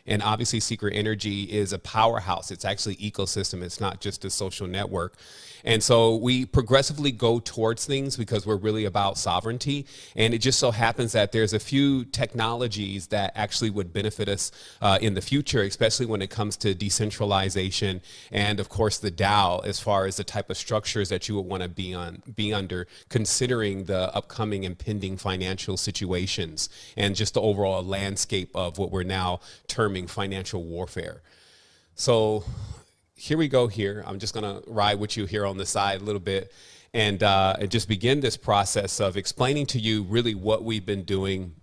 And obviously Secret Energy is a powerhouse. It's actually ecosystem. It's not just a social network. And so we progressively go towards things because we're really about sovereignty. And it just so happens that there's a few technologies that actually would benefit us in the future, especially when it comes to decentralization and, of course, the DAO, as far as the type of structures that you would want to be under, considering the upcoming impending financial situations and just the overall landscape of what we're now terming financial warfare. So here we go here. I'm just going to ride with you here on the side a little bit and just begin this process of explaining to you really what we've been doing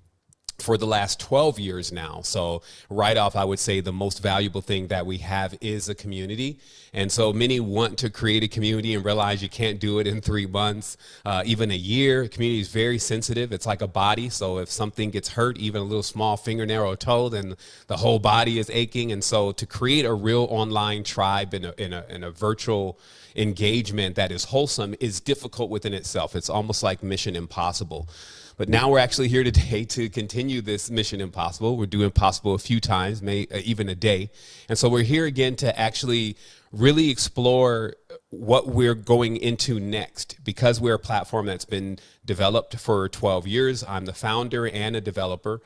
for the last 12 years now. So right off, I would say the most valuable thing that we have is a community. And so many want to create a community and realize you can't do it in 3 months, even a year. Community is very sensitive. It's like a body. So if something gets hurt, even a little small fingernail or toe, then the whole body is aching. And so to create a real online tribe in a virtual engagement that is wholesome is difficult within itself. It's almost like mission impossible. But now we're actually here today to continue this mission impossible. We're doing possible a few times, even a day. And so we're here again to actually really explore what we're going into next. Because we're a platform that's been developed for 12 years, I'm the founder and a developer.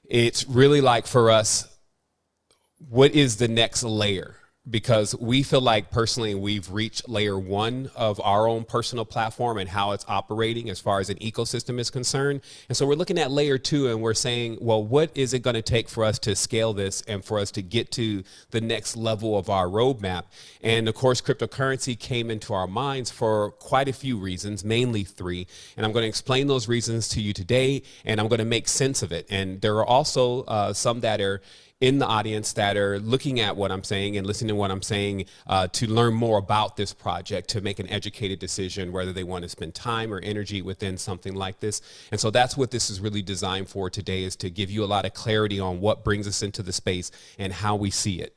It's really like for us, what is the next layer? Because we feel like personally we've reached layer 1 of our own personal platform and how it's operating as far as an ecosystem is concerned. And so we're looking at layer 2 and we're saying, well, what is it going to take for us to scale this and for us to get to the next level of our roadmap? And of course, cryptocurrency came into our minds for quite a few reasons, mainly 3. And I'm going to explain those reasons to you today, and I'm going to make sense of it. And there are also some that are in the audience that are looking at what I'm saying and listening to what I'm saying to learn more about this project, to make an educated decision whether they want to spend time or energy within something like this. And so that's what this is really designed for today, is to give you a lot of clarity on what brings us into the space and how we see it.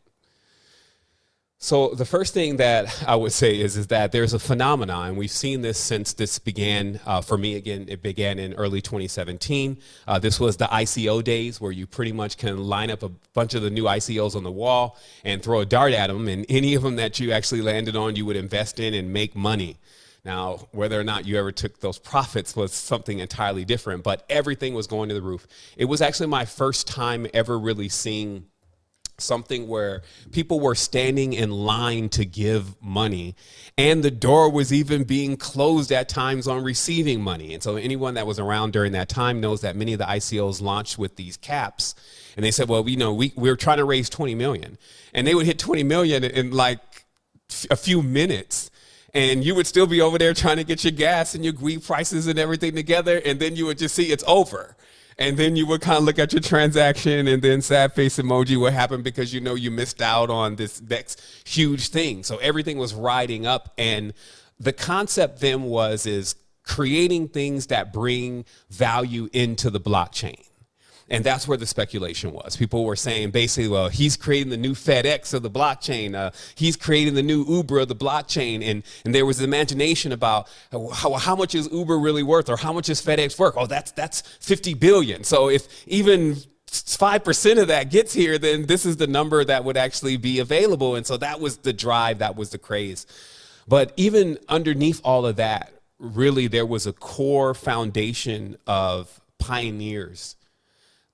So the first thing that I would say is that there's a phenomenon, and we've seen this since this began. For me, again, it began in early 2017. This was the ICO days, where you pretty much can line up a bunch of the new ICOs on the wall and throw a dart at them, and any of them that you actually landed on, you would invest in and make money. Now, whether or not you ever took those profits was something entirely different, but everything was going to the roof. It was actually my first time ever really seeing something where people were standing in line to give money, and the door was even being closed at times on receiving money. And so anyone that was around during that time knows that many of the ICOs launched with these caps, and they said, well, we're trying to raise 20 million, and they would hit 20 million in like a few minutes. And you would still be over there trying to get your gas and your weed prices and everything together, and then you would just see it's over. And then you would kind of look at your transaction, and then sad face emoji would happen because you missed out on this next huge thing. So everything was riding up, and the concept then is creating things that bring value into the blockchain. And that's where the speculation was. People were saying basically, well, he's creating the new FedEx of the blockchain. He's creating the new Uber of the blockchain. And there was imagination about how much is Uber really worth, or how much is FedEx worth? Oh, that's 50 billion. So if even 5% of that gets here, then this is the number that would actually be available. And so that was the drive, that was the craze. But even underneath all of that, really there was a core foundation of pioneers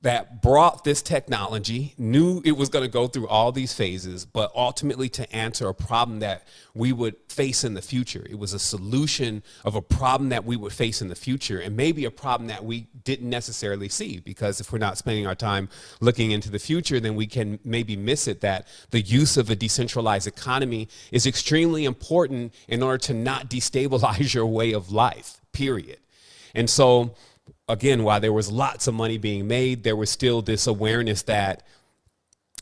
that brought this technology, knew it was going to go through all these phases, but ultimately to answer a problem that we would face in the future. It was a solution of a problem that we would face in the future, and maybe a problem that we didn't necessarily see, because if we're not spending our time looking into the future, then we can maybe miss it, that the use of a decentralized economy is extremely important in order to not destabilize your way of life, period. And so again, while there was lots of money being made, there was still this awareness that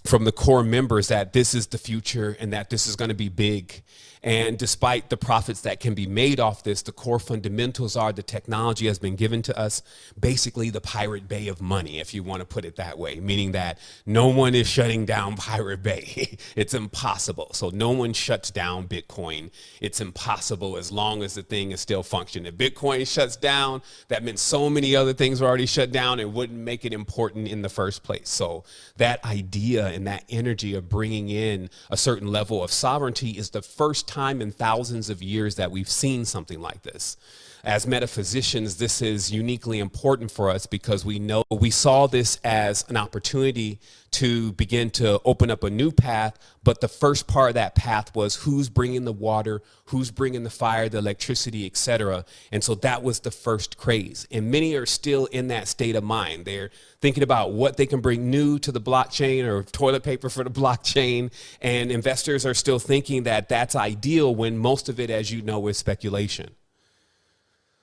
from the core members that this is the future and that this is going to be big. And despite the profits that can be made off this, the core fundamentals are the technology has been given to us, basically the Pirate Bay of money, if you want to put it that way, meaning that no one is shutting down Pirate Bay. It's impossible. So no one shuts down Bitcoin. It's impossible as long as the thing is still functioning. If Bitcoin shuts down, that meant so many other things were already shut down. It wouldn't make it important in the first place. So that idea and that energy of bringing in a certain level of sovereignty is the first time in thousands of years that we've seen something like this. As metaphysicians, this is uniquely important for us because we know we saw this as an opportunity to begin to open up a new path. But the first part of that path was who's bringing the water, who's bringing the fire, the electricity, etc. And so that was the first craze. And many are still in that state of mind. They're thinking about what they can bring new to the blockchain or toilet paper for the blockchain. And investors are still thinking that that's ideal when most of it, as you know, is speculation.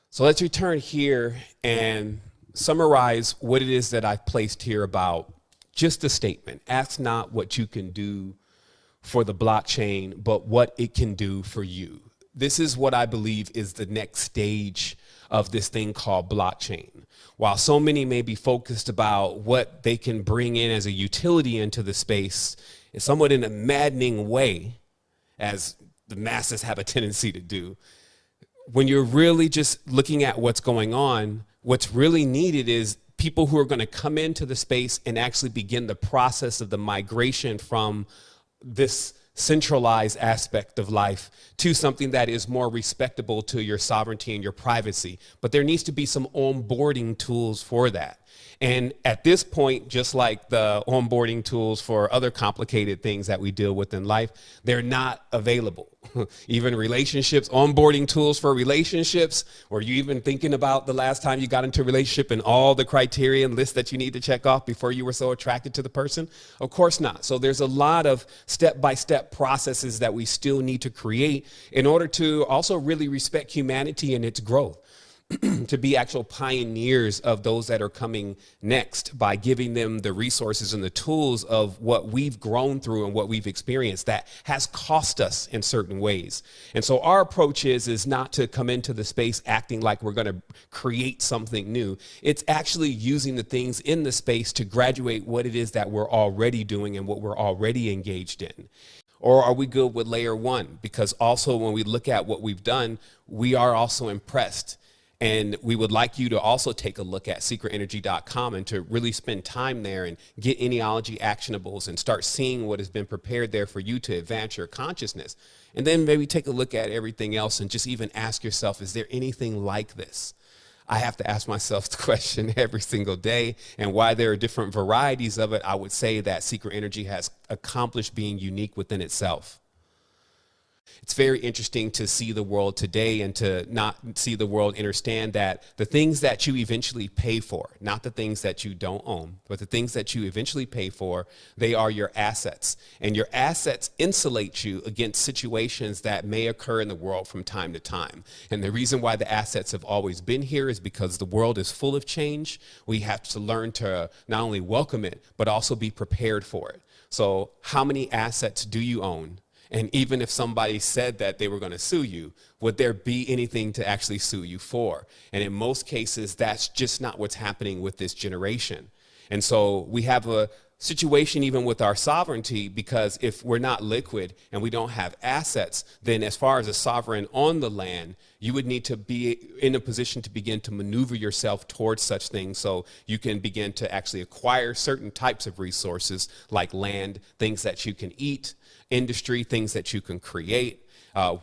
So let's return here and summarize what it is that I've placed here about just a statement. Ask not what you can do for the blockchain, but what it can do for you. This is what I believe is the next stage of this thing called blockchain. While so many may be focused about what they can bring in as a utility into the space, it's somewhat in a maddening way, as the masses have a tendency to do. When you're really just looking at what's going on, what's really needed is people who are going to come into the space and actually begin the process of the migration from this centralized aspect of life to something that is more respectable to your sovereignty and your privacy. But there needs to be some onboarding tools for that. And at this point, just like the onboarding tools for other complicated things that we deal with in life, they're not available. Even relationships, onboarding tools for relationships. Were you even thinking about the last time you got into a relationship and all the criteria and lists that you need to check off before you were so attracted to the person? Of course not. So there's a lot of step-by-step processes that we still need to create in order to also really respect humanity and its growth. To be actual pioneers of those that are coming next by giving them the resources and the tools of what we've grown through and what we've experienced that has cost us in certain ways. And so our approach is not to come into the space acting like we're going to create something new. It's actually using the things in the space to graduate what it is that we're already doing and what we're already engaged in. Or are we good with layer one? Because also when we look at what we've done, we are also impressed. And we would like you to also take a look at secretenergy.com and to really spend time there and get Enealogy actionables and start seeing what has been prepared there for you to advance your consciousness. And then maybe take a look at everything else and just even ask yourself, is there anything like this? I have to ask myself the question every single day, and why there are different varieties of it, I would say that Secret Energy has accomplished being unique within itself. It's very interesting to see the world today and to not see the world understand that the things that you eventually pay for, not the things that you don't own, but the things that you eventually pay for, they are your assets. And your assets insulate you against situations that may occur in the world from time to time. And the reason why the assets have always been here is because the world is full of change. We have to learn to not only welcome it, but also be prepared for it. So how many assets do you own? And even if somebody said that they were going to sue you, would there be anything to actually sue you for? And in most cases, that's just not what's happening with this generation. And so we have a situation even with our sovereignty, because if we're not liquid and we don't have assets, then as far as a sovereign on the land, you would need to be in a position to begin to maneuver yourself towards such things so you can begin to actually acquire certain types of resources like land, things that you can eat, industry, things that you can create,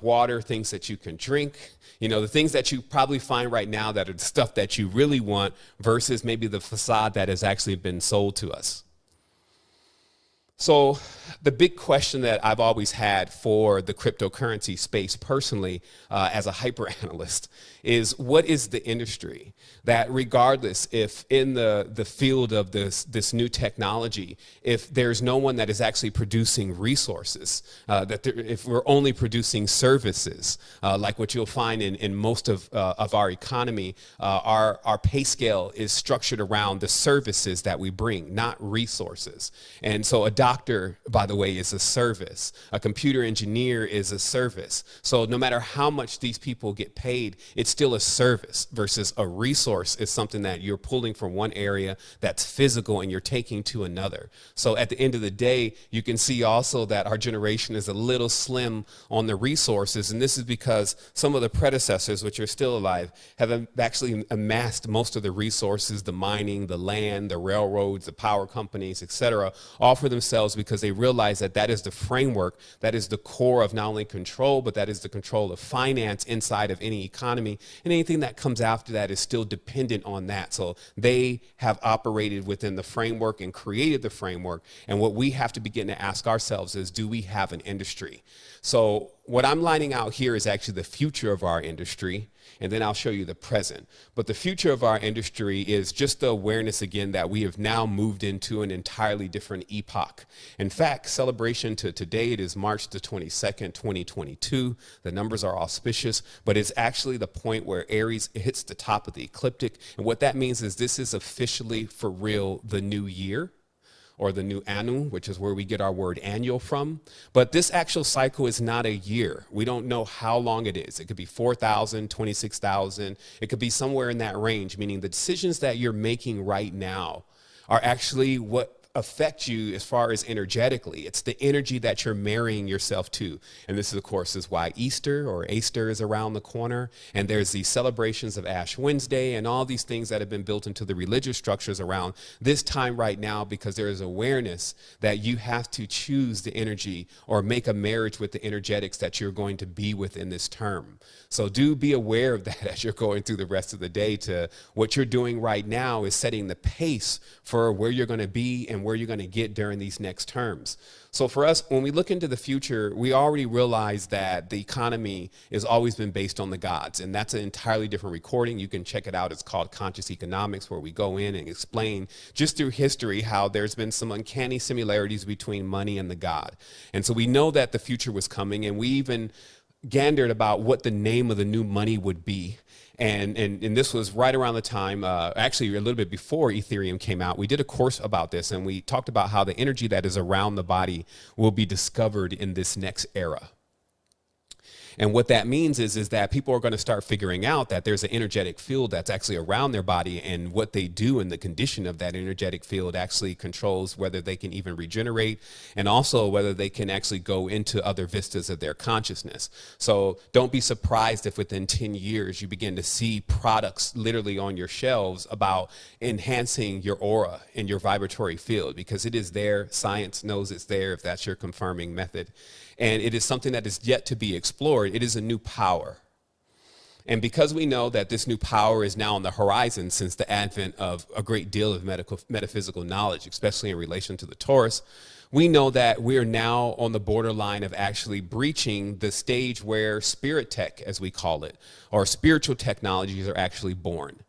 water, things that you can drink, the things that you probably find right now that are the stuff that you really want versus maybe the facade that has actually been sold to us. So the big question that I've always had for the cryptocurrency space personally, as a hyper analyst, is what is the industry that, regardless if in the field of this new technology, if there's no one that is actually producing resources, if we're only producing services, like what you'll find in most of our economy, our pay scale is structured around the services that we bring, not resources. And so a doctor, by the way, is a service. A computer engineer is a service. So no matter how much these people get paid, it's still a service versus a resource is something that you're pulling from one area that's physical and you're taking to another. So at the end of the day, you can see also that our generation is a little slim on the resources. And this is because some of the predecessors, which are still alive, have actually amassed most of the resources, the mining, the land, the railroads, the power companies, etc., all for themselves because they realize that that is the framework, that is the core of not only control, but that is the control of finance inside of any economy. And anything that comes after that is still dependent on that. So they have operated within the framework and created the framework. And what we have to begin to ask ourselves is, do we have an industry? So what I'm lining out here is actually the future of our industry, and then I'll show you the present. But the future of our industry is just the awareness again that we have now moved into an entirely different epoch. In fact, celebration to today, it is March the 22nd, 2022. The numbers are auspicious, but it's actually the point where Aries hits the top of the ecliptic. And what that means is this is officially for real the new year, or the new anu, which is where we get our word annual from. But this actual cycle is not a year. We don't know how long it is. It could be 4,000, 26,000. It could be somewhere in that range, meaning the decisions that you're making right now are actually what affect you as far as energetically. It's the energy that you're marrying yourself to. And this, of course, is why Easter or Easter is around the corner. And there's these celebrations of Ash Wednesday and all these things that have been built into the religious structures around this time right now, because there is awareness that you have to choose the energy or make a marriage with the energetics that you're going to be with in this term. So do be aware of that as you're going through the rest of the day. To what you're doing right now is setting the pace for where you're going to be and where you're going to get during these next terms. So for us, when we look into the future, we already realize that the economy has always been based on the gods, and that's an entirely different recording. You can check it out. It's called Conscious Economics, where we go in and explain just through history how there's been some uncanny similarities between money and the god. And so we know that the future was coming, and we even gandered about what the name of the new money would be. And this was right around the time, actually a little bit before Ethereum came out. We did a course about this, and we talked about how the energy that is around the body will be discovered in this next era. And what that means is that people are going to start figuring out that there's an energetic field that's actually around their body, and what they do and the condition of that energetic field actually controls whether they can even regenerate, and also whether they can actually go into other vistas of their consciousness. So don't be surprised if within 10 years you begin to see products literally on your shelves about enhancing your aura and your vibratory field, because it is there. Science knows it's there, if that's your confirming method. And it is something that is yet to be explored. It is a new power. And because we know that this new power is now on the horizon since the advent of a great deal of metaphysical knowledge, especially in relation to the Taurus, we know that we are now on the borderline of actually breaching the stage where spirit tech, as we call it, or spiritual technologies are actually born.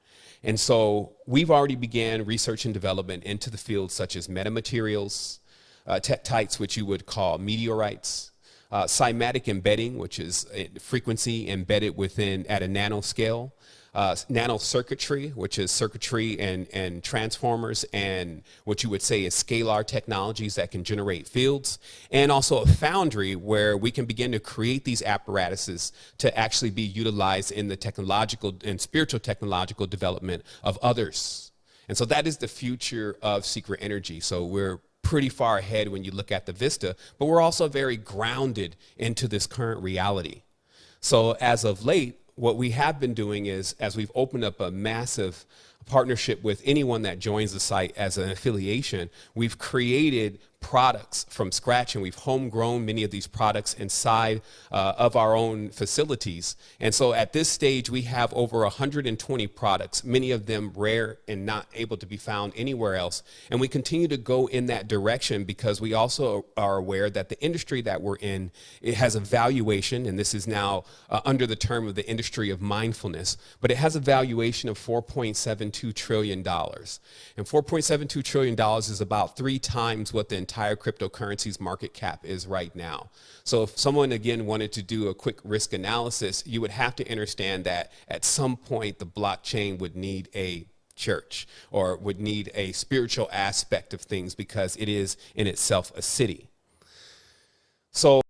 And so we've already began research and development into the fields such as metamaterials, tektites, which you would call meteorites, cymatic embedding, which is a frequency embedded within at a nanoscale, nanocircuitry, which is circuitry and transformers, and what you would say is scalar technologies that can generate fields, and also a foundry where we can begin to create these apparatuses to actually be utilized in the technological and spiritual technological development of others. And so that is the future of secret energy. So we're pretty far ahead when you look at the vista, but we're also very grounded into this current reality. So as of late, what we have been doing is, as we've opened up a massive partnership with anyone that joins the site as an affiliation, we've created products from scratch, and we've homegrown many of these products inside of our own facilities. And so at this stage, we have over 120 products, many of them rare and not able to be found anywhere else. And we continue to go in that direction because we also are aware that the industry that we're in, it has a valuation, and this is now under the term of the industry of mindfulness, but it has a valuation of $4.72 trillion. And $4.72 trillion is about 3 times what the entire cryptocurrencies market cap is right now. So if someone again wanted to do a quick risk analysis, you would have to understand that at some point the blockchain would need a church or would need a spiritual aspect of things, because it is in itself a city. So